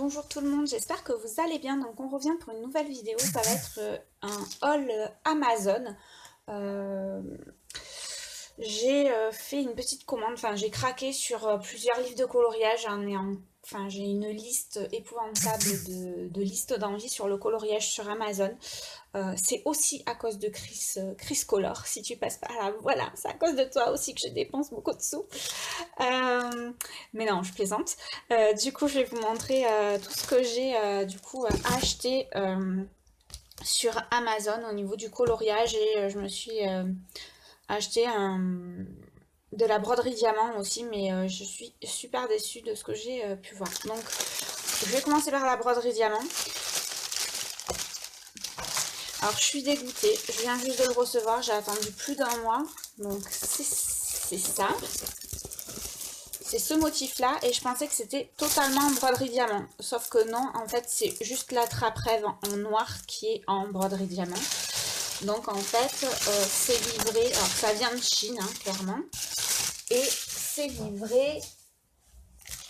Bonjour tout le monde, j'espère que vous allez bien. Donc on revient pour une nouvelle vidéo, ça va être un haul Amazon. Euh, j'ai fait une petite commande, enfin j'ai craqué sur plusieurs livres de coloriage. Enfin j'ai une liste épouvantable de listes d'envie sur le coloriage sur Amazon. C'est aussi à cause de Chris Color, si tu passes par là, voilà, c'est à cause de toi aussi que je dépense beaucoup de sous. Euh, mais non, je plaisante. Du coup, je vais vous montrer tout ce que j'ai acheté sur Amazon au niveau du coloriage et je me suis acheté de la broderie diamant aussi, mais je suis super déçue de ce que j'ai pu voir. Donc, je vais commencer par la broderie diamant. Alors, je suis dégoûtée. Je viens juste de le recevoir. J'ai attendu plus d'un mois. Donc, c'est ça. C'est ce motif-là et je pensais que c'était totalement en broderie diamant. Sauf que non, en fait, c'est juste la trappe-rêve en noir qui est en broderie diamant. Donc, en fait, c'est livré... Alors, ça vient de Chine, hein, clairement. Et c'est livré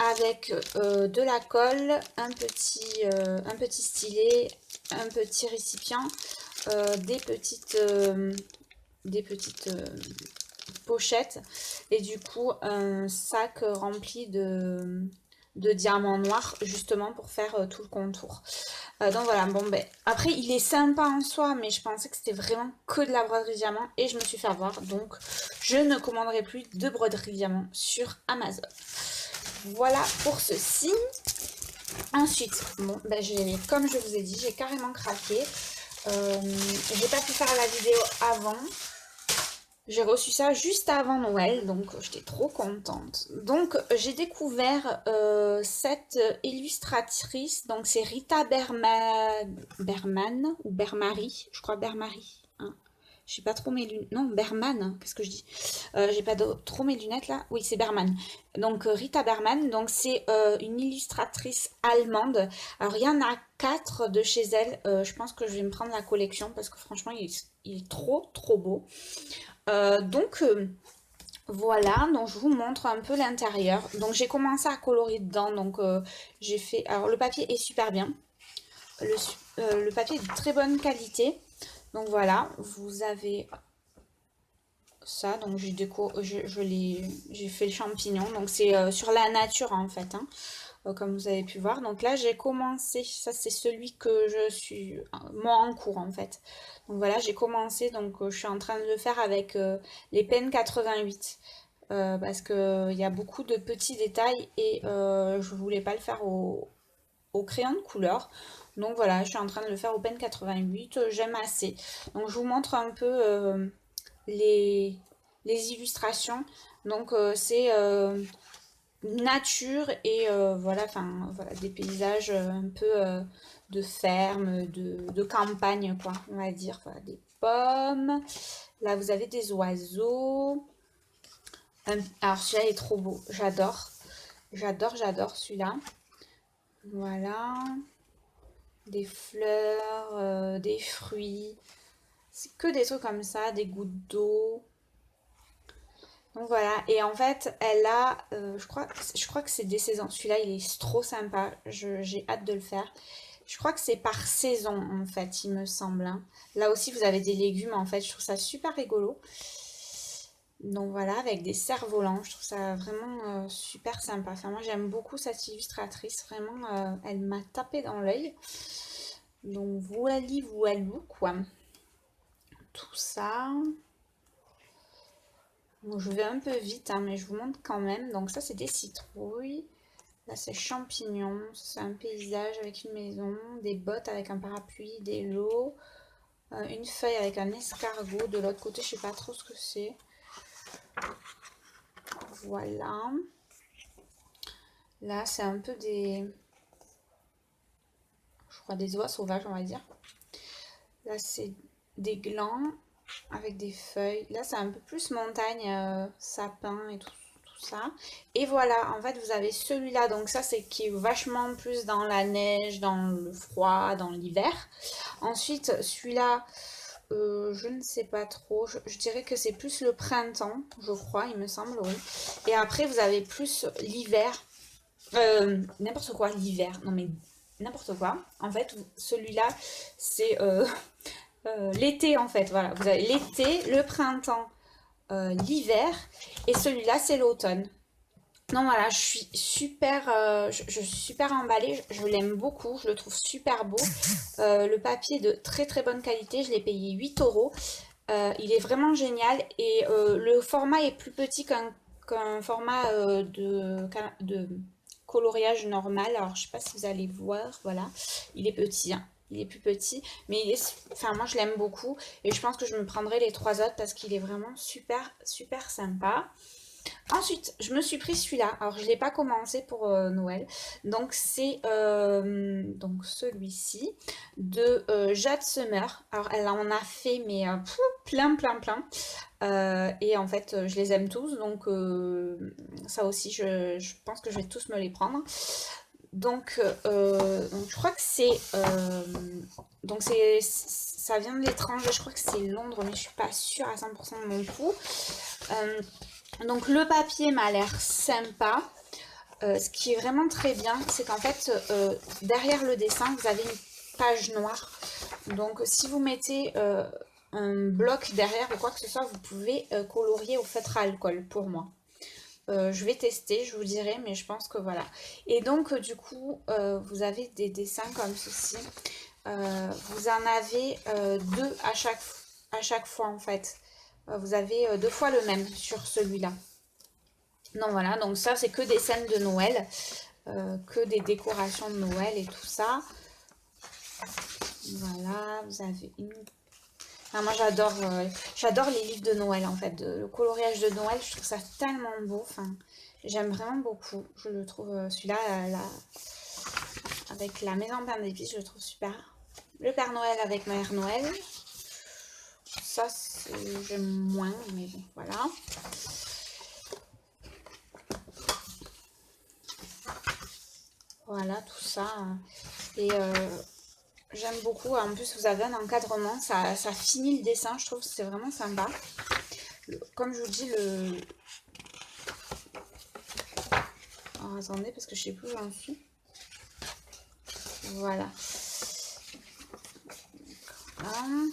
avec de la colle, un petit stylet, un petit récipient, des petites pochette et du coup un sac rempli de diamants noirs justement pour faire tout le contour. Donc voilà, bon ben après il est sympa en soi mais je pensais que c'était vraiment que de la broderie diamant et je me suis fait avoir, donc je ne commanderai plus de broderie diamant sur Amazon. Voilà pour ceci. Ensuite, bon ben comme je vous ai dit, j'ai carrément craqué. J'ai pas pu faire la vidéo avant. J'ai reçu ça juste avant Noël, donc j'étais trop contente. Donc j'ai découvert cette illustratrice, donc c'est Rita Berman ou Bermari, je crois Bermari. Hein. J'ai pas trop mes lunettes. Non, Berman, qu'est-ce que je dis? J'ai pas trop mes lunettes là. Oui, c'est Berman. Donc Rita Berman, donc c'est une illustratrice allemande. Alors il y en a 4 de chez elle. Je pense que je vais me prendre la collection parce que franchement il est trop trop beau. Donc voilà, donc je vous montre un peu l'intérieur. Donc j'ai commencé à colorer dedans, donc j'ai fait... Alors le papier est super bien, le papier est de très bonne qualité. Donc voilà, vous avez ça, donc j'ai fait le champignon, donc c'est sur la nature en fait, hein, comme vous avez pu voir. Donc là j'ai commencé, ça c'est celui que je suis, moi en cours en fait. Donc voilà, j'ai commencé, donc je suis en train de le faire avec les pennes 88. Parce que il y a beaucoup de petits détails et je voulais pas le faire au crayon de couleur. Donc voilà, je suis en train de le faire au pen 88. J'aime assez. Donc je vous montre un peu les, les illustrations. Donc c'est nature et voilà, enfin voilà, des paysages un peu de ferme, de campagne, quoi, on va dire. Voilà, des pommes. Là, vous avez des oiseaux. Alors celui-là est trop beau, j'adore. J'adore celui-là. Voilà. Des fleurs, des fruits. C'est que des trucs comme ça, des gouttes d'eau. Donc voilà. Et en fait, elle a, je crois que c'est des saisons. Celui-là, il est trop sympa. J'ai hâte de le faire. Je crois que c'est par saison, en fait, il me semble. Hein. Là aussi, vous avez des légumes, en fait. Je trouve ça super rigolo. Donc voilà, avec des cerfs-volants, je trouve ça vraiment super sympa. Enfin, moi j'aime beaucoup cette illustratrice, vraiment, elle m'a tapé dans l'œil. Donc voilà, quoi. Tout ça. Bon, je vais un peu vite, hein, mais je vous montre quand même. Donc ça, c'est des citrouilles. Là, c'est champignons. C'est un paysage avec une maison, des bottes avec un parapluie, des lots, une feuille avec un escargot. De l'autre côté, je sais pas trop ce que c'est. Voilà. Là, c'est un peu je crois des oies sauvages, on va dire. Là, c'est des glands avec des feuilles. Là, c'est un peu plus montagne, sapin et tout ça. Et voilà, en fait, vous avez celui-là. Donc ça, c'est qui est vachement plus dans la neige, dans le froid, dans l'hiver. Ensuite, celui-là, je ne sais pas trop. Je dirais que c'est plus le printemps, je crois, il me semble, oui. Et après, vous avez plus l'hiver. N'importe quoi, l'hiver. Non mais n'importe quoi. En fait, celui-là, c'est l'été en fait. Voilà, vous avez l'été, le printemps, l'hiver, et celui-là, c'est l'automne. Non, voilà, je suis super, je suis super emballée, je l'aime beaucoup, je le trouve super beau. Le papier est de très très bonne qualité, je l'ai payé 8 euros. Il est vraiment génial et le format est plus petit qu'un format de coloriage normal. Alors, je sais pas si vous allez voir, voilà, il est petit, hein. Il est plus petit, mais enfin, moi je l'aime beaucoup et je pense que je me prendrai les trois autres parce qu'il est vraiment super, super sympa. Ensuite, je me suis pris celui-là. Alors, je ne l'ai pas commencé pour Noël. Donc, c'est donc celui-ci de Jade Summer. Alors, elle en a fait, mais plein, plein, plein. Et en fait, je les aime tous. Donc, ça aussi, je pense que je vais tous me les prendre. Donc je crois que ça vient de l'étranger. Je crois que c'est Londres, mais je suis pas sûre à 100% de mon coup. Euh, donc le papier m'a l'air sympa. Ce qui est vraiment très bien, c'est qu'en fait, derrière le dessin, vous avez une page noire. Donc si vous mettez un bloc derrière ou quoi que ce soit, vous pouvez colorier au feutre à alcool pour moi. Je vais tester, je vous dirai, mais je pense que voilà. Et donc du coup, vous avez des dessins comme ceci. Vous en avez deux à chaque fois en fait. Vous avez deux fois le même sur celui-là. Donc voilà, donc ça c'est que des scènes de Noël, que des décorations de Noël et tout ça. Voilà, vous avez une... Ah, moi j'adore les livres de Noël en fait, le coloriage de Noël, je trouve ça tellement beau, enfin, j'aime vraiment beaucoup. Je le trouve, celui-là, avec la maison plein d'épices, je le trouve super. Le Père Noël avec Mère Noël, ça j'aime moins, mais bon, voilà. Voilà, tout ça. Et j'aime beaucoup. En plus, vous avez un encadrement. Ça finit le dessin. Je trouve que c'est vraiment sympa. Comme je vous dis, le... Alors, attendez, parce que je sais plus où j'en suis. Voilà. Voilà.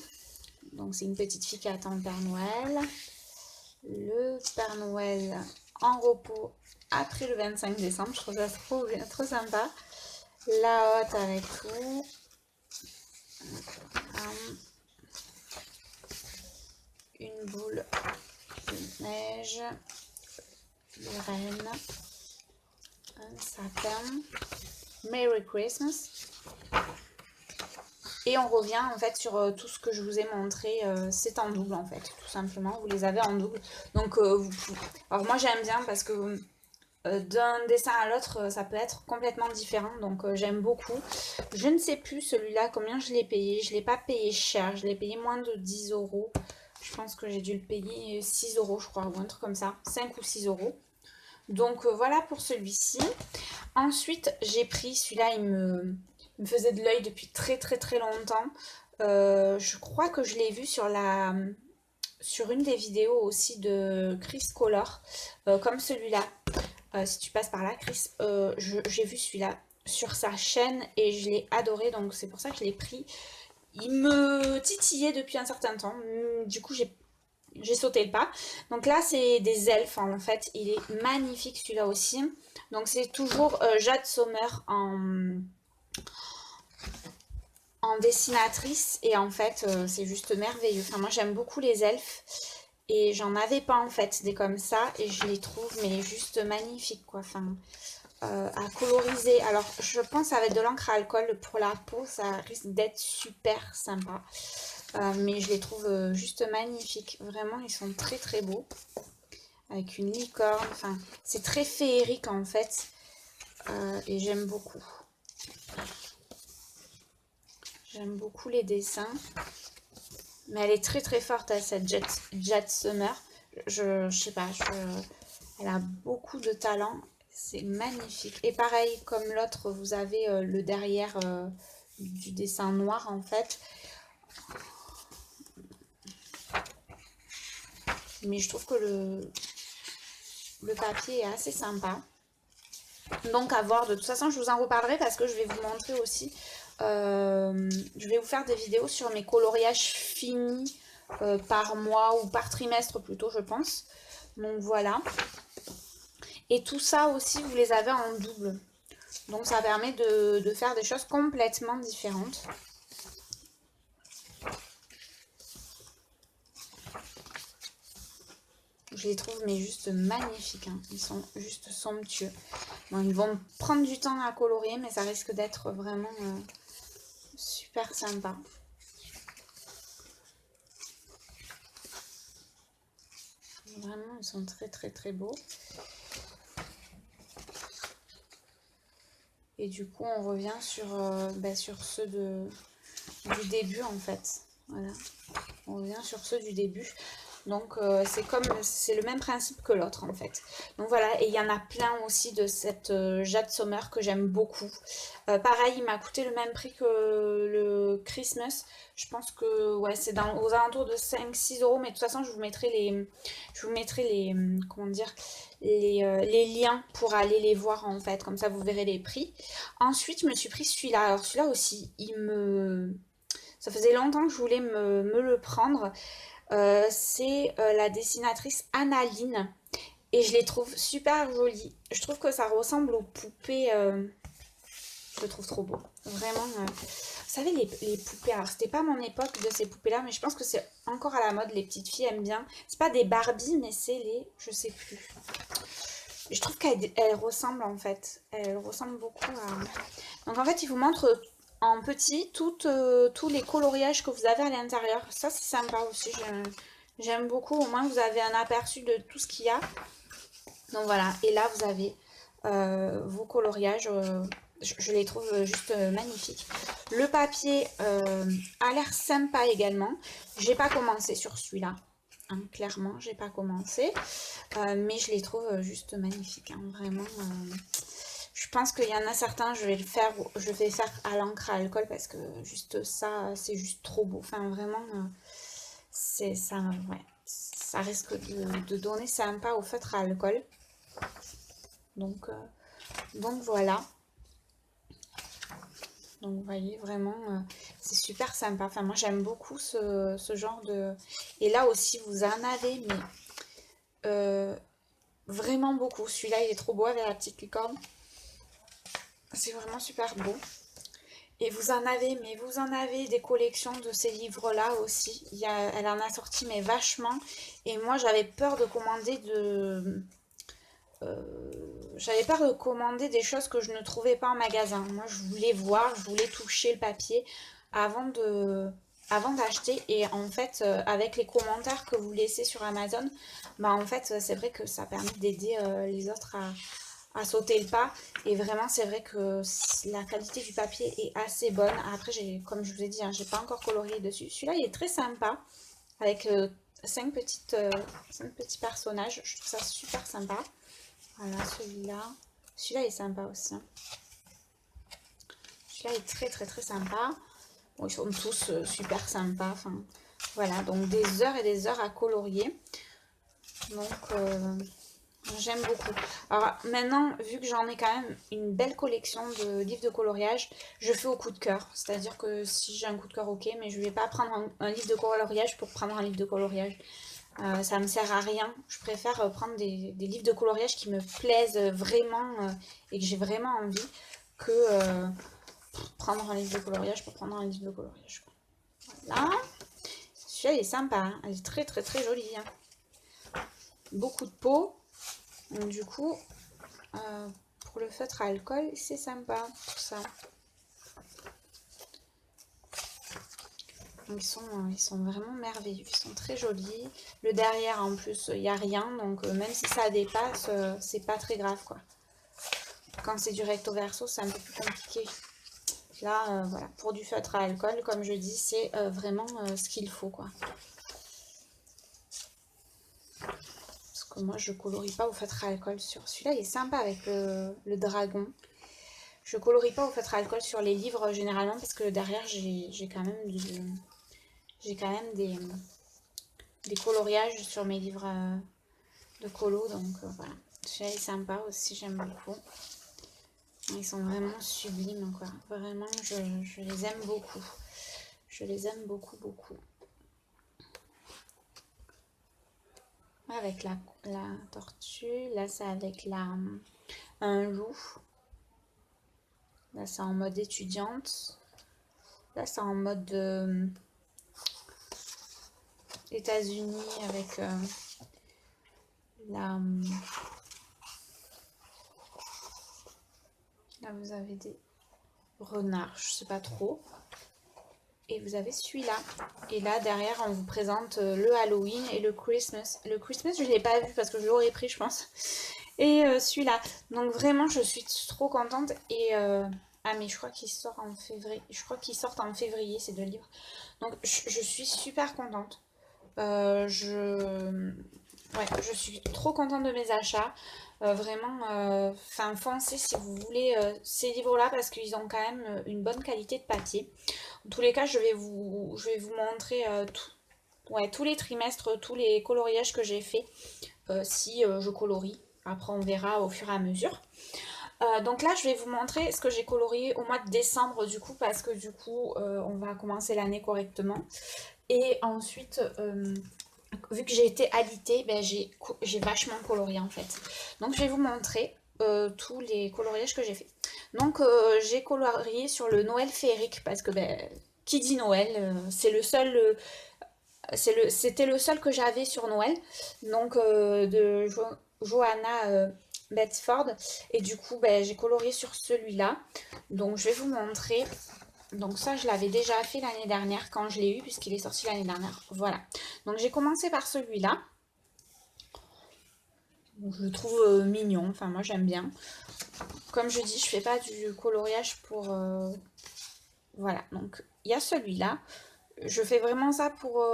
Donc, c'est une petite fille qui attend le Père Noël. Le Père Noël en repos après le 25 décembre. Je trouve ça trop sympa. La hotte avec tout. Une boule de neige. Les rennes. Un sapin. Merry Christmas. Et on revient en fait sur tout ce que je vous ai montré, c'est en double en fait, tout simplement, vous les avez en double. Donc alors moi j'aime bien parce que d'un dessin à l'autre, ça peut être complètement différent, donc j'aime beaucoup. Je ne sais plus celui-là combien je l'ai payé, je ne l'ai pas payé cher, je l'ai payé moins de 10 euros. Je pense que j'ai dû le payer 6 euros je crois, ou un truc comme ça, 5 ou 6 euros. Donc voilà pour celui-ci. Ensuite, j'ai pris celui-là, il me faisait de l'œil depuis très très très longtemps. Je crois que je l'ai vu sur une des vidéos aussi de Chris Color, comme celui-là. Si tu passes par là, Chris, j'ai vu celui-là sur sa chaîne et je l'ai adoré, donc c'est pour ça que je l'ai pris. Il me titillait depuis un certain temps, du coup j'ai sauté le pas. Donc là, c'est des elfes en fait. Il est magnifique celui-là aussi. Donc c'est toujours Jade Sommer en dessinatrice. Et en fait, c'est juste merveilleux. Enfin, moi, j'aime beaucoup les elfes. Et j'en avais pas en fait des comme ça. Et je les trouve mais juste magnifiques quoi. Enfin, à coloriser. Alors, je pense avec de l'encre à alcool pour la peau, ça risque d'être super sympa. Mais je les trouve juste magnifiques. Vraiment, ils sont très très beaux. Avec une licorne. Enfin, c'est très féerique en fait. Et j'aime beaucoup. J'aime beaucoup les dessins. Mais elle est très très forte à cette Jade Summer. Je sais pas, elle a beaucoup de talent. C'est magnifique. Et pareil, comme l'autre, vous avez le derrière du dessin noir en fait. Mais je trouve que le papier est assez sympa. Donc à voir, de toute façon je vous en reparlerai parce que je vais vous montrer aussi, je vais vous faire des vidéos sur mes coloriages finis par mois ou par trimestre plutôt je pense. Donc voilà. Et tout ça aussi vous les avez en double. Donc ça permet de faire des choses complètement différentes. Je les trouve mais juste magnifiques, hein. Ils sont juste somptueux. Bon, ils vont prendre du temps à colorier mais ça risque d'être vraiment super sympa. Vraiment, ils sont très très très beaux. Et du coup, on revient sur ceux du début en fait. Voilà, on revient sur ceux du début. Donc c'est le même principe que l'autre en fait. Donc voilà, et il y en a plein aussi de cette Jade Sommer que j'aime beaucoup. Pareil, il m'a coûté le même prix que le Christmas. Je pense que ouais, c'est aux alentours de 5-6 euros. Mais de toute façon, je vous mettrai les comment dire, les liens pour aller les voir en fait. Comme ça, vous verrez les prix. Ensuite, je me suis pris celui-là. Alors celui-là aussi, ça faisait longtemps que je voulais me le prendre. C'est la dessinatrice Annaline et je les trouve super jolies. Je trouve que ça ressemble aux poupées. Je le trouve trop beau. Vraiment. Vous savez, les poupées. Alors, c'était pas mon époque de ces poupées-là, mais je pense que c'est encore à la mode. Les petites filles aiment bien. C'est pas des Barbie, mais c'est les. Je sais plus. Je trouve qu'elles ressemblent en fait. Elles ressemblent beaucoup à. Donc, en fait, il vous montre en petit tous les coloriages que vous avez à l'intérieur. Ça, c'est sympa aussi. J'aime beaucoup. Au moins, vous avez un aperçu de tout ce qu'il y a. Donc voilà. Et là, vous avez vos coloriages. Je les trouve juste magnifiques. Le papier a l'air sympa également. J'ai pas commencé sur celui-là. Hein, clairement, j'ai pas commencé. Mais je les trouve juste magnifiques. Hein, vraiment. Je pense qu'il y en a certains, je vais faire à l'encre à alcool parce que juste ça, c'est juste trop beau. Enfin, vraiment, c'est ça, ouais, ça risque de donner sympa au feutre à alcool. Donc voilà. Donc vous voyez, vraiment, c'est super sympa. Enfin, moi, j'aime beaucoup ce genre de... Et là aussi, vous en avez, mais vraiment beaucoup. Celui-là, il est trop beau avec la petite licorne. C'est vraiment super beau. Et vous en avez, mais vous en avez des collections de ces livres-là aussi. Elle en a sorti, mais vachement. Et moi, j'avais peur de commander des choses que je ne trouvais pas en magasin. Moi, je voulais voir, je voulais toucher le papier avant d'acheter. Et en fait, avec les commentaires que vous laissez sur Amazon, bah en fait, c'est vrai que ça permet d'aider les autres à sauter le pas. Et vraiment, c'est vrai que la qualité du papier est assez bonne. Après, comme je vous ai dit, hein, j'ai pas encore colorié dessus. Celui-là, il est très sympa avec 5 petits personnages. Je trouve ça super sympa. Voilà, celui-là. Celui-là est sympa aussi. Hein. Celui-là est très très très sympa. Bon, ils sont tous super sympas. Enfin, voilà, donc des heures et des heures à colorier. Donc, j'aime beaucoup. Alors maintenant, vu que j'en ai quand même une belle collection de livres de coloriage, je fais au coup de cœur. C'est-à-dire que si j'ai un coup de cœur, ok, mais je vais pas prendre un livre de coloriage pour prendre un livre de coloriage. Ça me sert à rien. Je préfère prendre des livres de coloriage qui me plaisent vraiment et que j'ai vraiment envie que prendre un livre de coloriage pour prendre un livre de coloriage. Voilà. Celui-là, il est sympa. Hein. Elle est très très très jolie. Hein. Beaucoup de peau. Donc, du coup, pour le feutre à alcool, c'est sympa tout ça. Donc, ils sont vraiment merveilleux, ils sont très jolis. Le derrière en plus, il n'y a rien, donc même si ça dépasse, c'est pas très grave quoi. Quand c'est du recto verso, c'est un peu plus compliqué. Là, voilà, pour du feutre à alcool, comme je dis, c'est vraiment ce qu'il faut quoi. Parce que moi, je colorie pas au feutre à alcool sur celui-là, il est sympa avec le dragon. Je colorie pas au feutre à alcool sur les livres généralement parce que derrière, j'ai quand même des coloriages sur mes livres de colo, donc voilà. Celui-là est sympa aussi, j'aime beaucoup. Ils sont vraiment sublimes, quoi. Vraiment, je les aime beaucoup. Je les aime beaucoup, beaucoup. Avec la tortue, là c'est avec un loup. Là c'est en mode étudiante. Là c'est en mode États-Unis avec la... Là vous avez des renards, je sais pas trop. Et vous avez celui-là. Et là derrière on vous présente le Halloween et le Christmas. Le Christmas je ne l'ai pas vu parce que je l'aurais pris je pense. Et celui-là. Donc vraiment je suis trop contente. Et ah mais je crois qu'il sort en février. Je crois qu'ils sortent en février ces deux livres. Donc je suis super contente. Ouais, je suis trop contente de mes achats. Vraiment, enfin, foncez si vous voulez ces livres-là parce qu'ils ont quand même une bonne qualité de papier. En tous les cas, je vais vous montrer ouais, tous les trimestres, tous les coloriages que j'ai fait si je colorie. Après, on verra au fur et à mesure. Donc là, je vais vous montrer ce que j'ai colorié au mois de décembre du coup parce que du coup, on va commencer l'année correctement. Et ensuite, vu que j'ai été alitée, ben, j'ai vachement colorié en fait. Donc je vais vous montrer tous les coloriages que j'ai fait. Donc j'ai colorié sur le Noël féerique parce que ben, qui dit Noël, c'est le seul, c'était le seul que j'avais sur Noël. Donc de Johanna Bedford. Et du coup ben, j'ai colorié sur celui-là. Donc je vais vous montrer. Donc ça, je l'avais déjà fait l'année dernière quand je l'ai eu, puisqu'il est sorti l'année dernière. Voilà. Donc j'ai commencé par celui-là. Je le trouve mignon. Enfin, moi, j'aime bien. Comme je dis, je fais pas du coloriage pour... Voilà. Donc, il y a celui-là. Je fais vraiment ça pour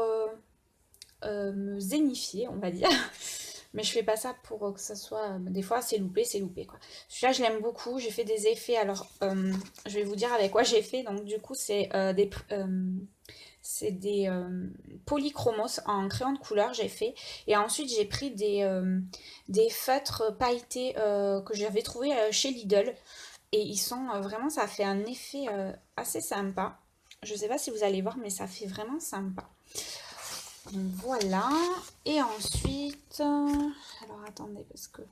me zénifier, on va dire. Mais je fais pas ça pour que ça soit... Des fois, c'est loupé, quoi. Celui-là, je l'aime beaucoup. J'ai fait des effets. Alors, je vais vous dire avec quoi j'ai fait. Donc, du coup, c'est des polychromos en crayon de couleur, j'ai fait. Et ensuite, j'ai pris des feutres pailletés que j'avais trouvé chez Lidl. Et ils sont vraiment, ça fait un effet assez sympa. Je sais pas si vous allez voir, mais ça fait vraiment sympa. Donc voilà. Et ensuite, alors attendez, parce que...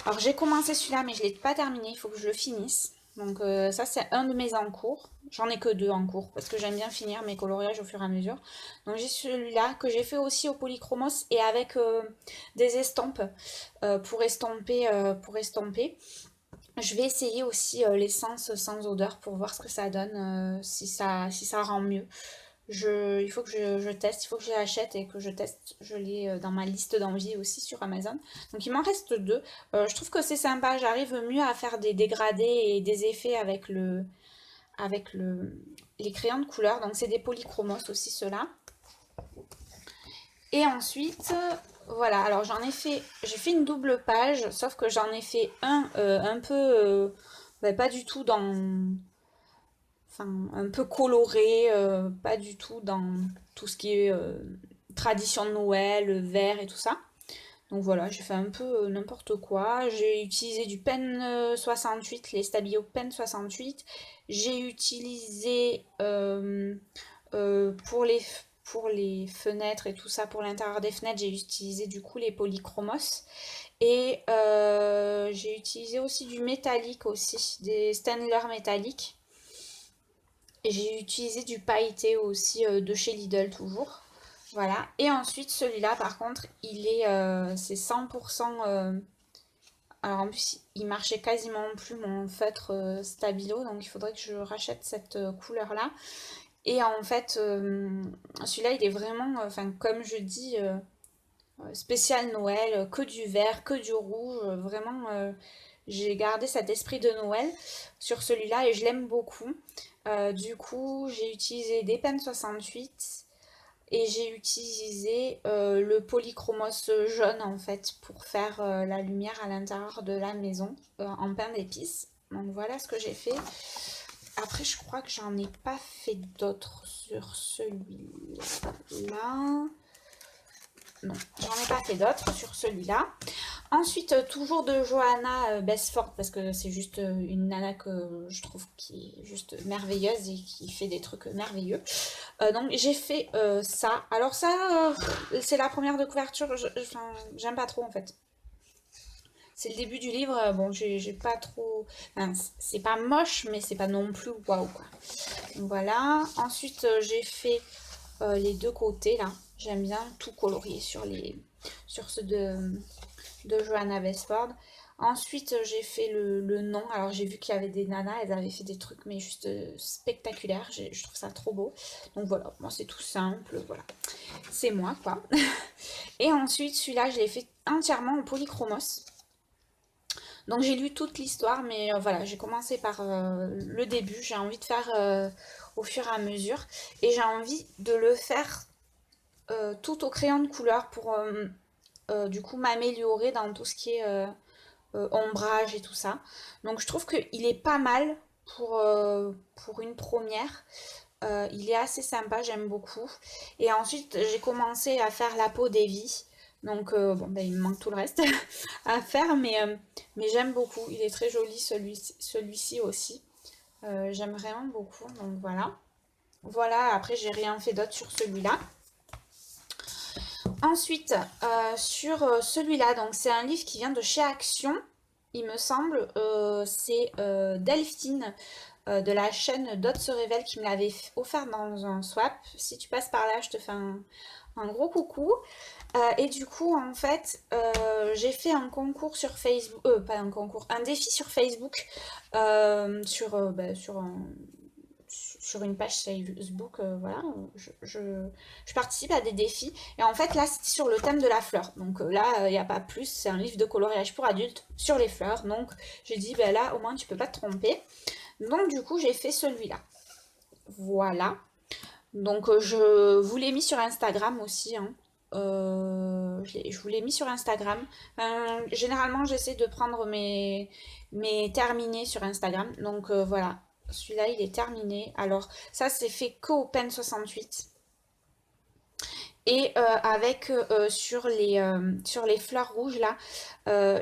Alors j'ai commencé celui-là, mais je ne l'ai pas terminé. Il faut que je le finisse. Donc ça, c'est un de mes en cours. J'en ai que deux en cours, parce que j'aime bien finir mes coloriages au fur et à mesure. Donc j'ai celui-là, que j'ai fait aussi au polychromos, et avec des estampes pour estomper, Je vais essayer aussi l'essence sans odeur pour voir ce que ça donne, si ça rend mieux. Il faut que je teste, il faut que je l'achète et que je teste. Je l'ai dans ma liste d'envie aussi sur Amazon. Donc il m'en reste deux. Je trouve que c'est sympa, j'arrive mieux à faire des dégradés et des effets avec les crayons de couleur. Donc c'est des polychromos aussi ceux-là. Et ensuite, voilà, alors j'ai fait une double page, sauf que j'en ai fait un peu, pas du tout enfin, un peu coloré, pas du tout dans tout ce qui est tradition de Noël, vert et tout ça. Donc voilà, j'ai fait un peu n'importe quoi. J'ai utilisé du Pen 68, les Stabilo Pen 68. J'ai utilisé pour les fenêtres et tout ça, pour l'intérieur des fenêtres, j'ai utilisé du coup les polychromos. Et j'ai utilisé aussi du métallique aussi, des Staedtler métalliques. Et j'ai utilisé du pailleté aussi de chez Lidl toujours. Voilà. Et ensuite, celui-là, par contre, c'est 100%... alors en plus, il marchait quasiment plus mon feutre Stabilo. Donc il faudrait que je rachète cette couleur-là. Et en fait, celui-là, il est vraiment, enfin, comme je dis, spécial Noël, que du vert, que du rouge. Vraiment, j'ai gardé cet esprit de Noël sur celui-là et je l'aime beaucoup. Du coup, j'ai utilisé des pennes 68 et j'ai utilisé le polychromos jaune en fait pour faire la lumière à l'intérieur de la maison en pain d'épices. Donc voilà ce que j'ai fait. Après, je crois que j'en ai pas fait d'autres sur celui-là. Non, j'en ai pas fait d'autres sur celui-là. Ensuite, toujours de Johanna Besford, parce que c'est juste une nana que je trouve qui est juste merveilleuse et qui fait des trucs merveilleux. Donc j'ai fait ça. Alors ça, c'est la première de couverture, enfin, j'aime pas trop en fait. C'est le début du livre, bon, j'ai pas trop... Enfin, c'est pas moche, mais c'est pas non plus waouh, quoi. Donc voilà. Ensuite, j'ai fait les deux côtés, là. J'aime bien tout colorier sur ceux de Johanna Westford. Ensuite, j'ai fait le nom. Alors, j'ai vu qu'il y avait des nanas, elles avaient fait des trucs, mais juste spectaculaires. Je trouve ça trop beau. Donc voilà, moi, c'est tout simple, voilà. C'est moi, quoi. Et ensuite, celui-là, je l'ai fait entièrement en polychromos. Donc j'ai lu toute l'histoire, mais voilà, j'ai commencé par le début. J'ai envie de faire au fur et à mesure. Et j'ai envie de le faire tout au crayon de couleur pour du coup m'améliorer dans tout ce qui est ombrage et tout ça. Donc je trouve qu'il est pas mal pour une première. Il est assez sympa, j'aime beaucoup. Et ensuite, j'ai commencé à faire la peau d'Evie. Donc, bon, ben, il me manque tout le reste à faire, mais j'aime beaucoup. Il est très joli, celui-ci aussi. J'aime vraiment beaucoup, donc voilà. Voilà, après, j'ai rien fait d'autre sur celui-là. Ensuite, sur celui-là, donc c'est un livre qui vient de chez Action, il me semble. C'est Delphine de la chaîne Dot se révèle qui me l'avait offert dans un swap. Si tu passes par là, je te fais un gros coucou. Et du coup, en fait, j'ai fait un concours sur Facebook, pas un concours, un défi sur Facebook, sur une page Facebook, voilà, je participe à des défis. Et en fait, là, c'était sur le thème de la fleur. Donc là, il n'y a pas plus, c'est un livre de coloriage pour adultes sur les fleurs. Donc j'ai dit, ben là, au moins, tu peux pas te tromper. Donc du coup, j'ai fait celui-là. Voilà. Donc je vous l'ai mis sur Instagram aussi, hein. Je vous l'ai mis sur Instagram. Généralement, j'essaie de prendre mes terminés sur Instagram. Donc voilà, celui-là, il est terminé. Alors ça, c'est fait qu'au Pen 68. Et avec sur les fleurs rouges là,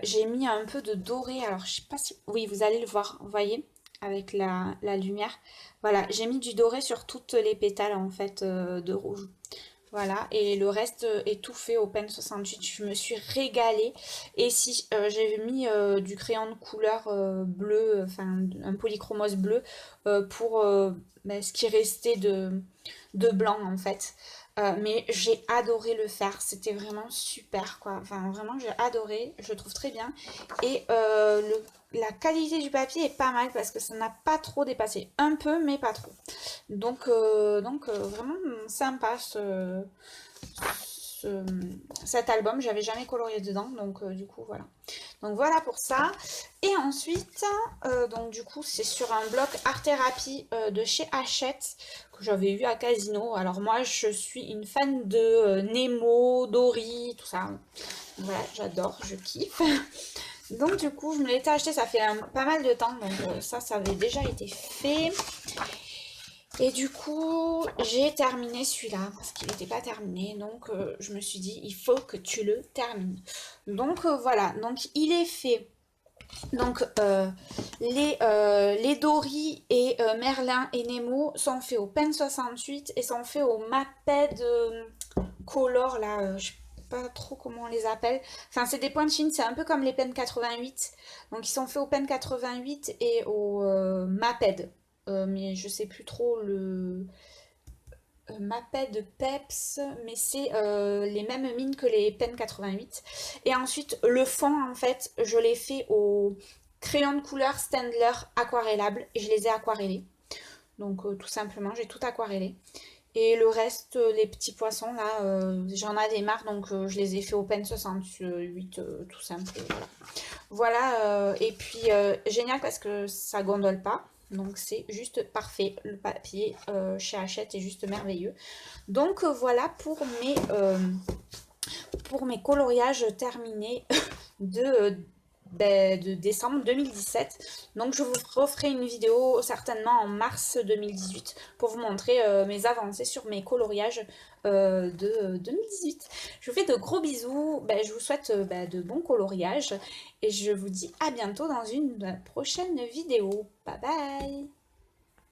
j'ai mis un peu de doré. Alors je sais pas si... Oui, vous allez le voir, vous voyez, avec la lumière. Voilà, j'ai mis du doré sur toutes les pétales en fait de rouge. Voilà, et le reste est tout fait au Pen 68. Je me suis régalée. Et si j'ai mis du crayon de couleur bleu, enfin un polychromos bleu, pour ben, ce qui restait de blanc en fait. Mais j'ai adoré le faire, c'était vraiment super quoi. Enfin vraiment j'ai adoré, je le trouve très bien. Et la qualité du papier est pas mal parce que ça n'a pas trop dépassé. Un peu mais pas trop. Donc vraiment sympa ce- cet album. J'avais jamais colorié dedans, donc du coup voilà. Donc voilà pour ça. Et ensuite, donc du coup c'est sur un bloc art thérapie de chez Hachette que j'avais eu à Casino. Alors moi je suis une fan de Nemo, Dory, tout ça. Voilà, j'adore, je kiffe. Donc du coup je me l'étais acheté, ça fait pas mal de temps, donc ça avait déjà été fait. Et du coup, j'ai terminé celui-là parce qu'il n'était pas terminé. Donc, je me suis dit, il faut que tu le termines. Donc, voilà. Donc, il est fait. Donc, les Dory et Merlin et Nemo sont faits au Pen 68 et sont faits au Maped Color, là. Je sais pas trop comment on les appelle. Enfin, c'est des points de Chine. C'est un peu comme les Pen 88. Donc, ils sont faits au Pen 88 et au Maped. Mais je sais plus trop le Maped de Peps, mais c'est les mêmes mines que les Pen 88. Et ensuite, le fond, en fait, je l'ai fait au crayon de couleur Staedtler aquarellable et je les ai aquarellés. Donc, tout simplement, j'ai tout aquarellé. Et le reste, les petits poissons, là, j'en avais marre, donc je les ai fait au Pen 68, tout simple. Voilà. Voilà, et puis génial parce que ça gondole pas. Donc c'est juste parfait. Le papier chez Hachette est juste merveilleux. Donc voilà pour mes coloriages terminés de de décembre 2017. Donc je vous referai une vidéo certainement en mars 2018 pour vous montrer mes avancées sur mes coloriages de 2018. Je vous fais de gros bisous, je vous souhaite de bons coloriages et je vous dis à bientôt dans une prochaine vidéo. Bye bye!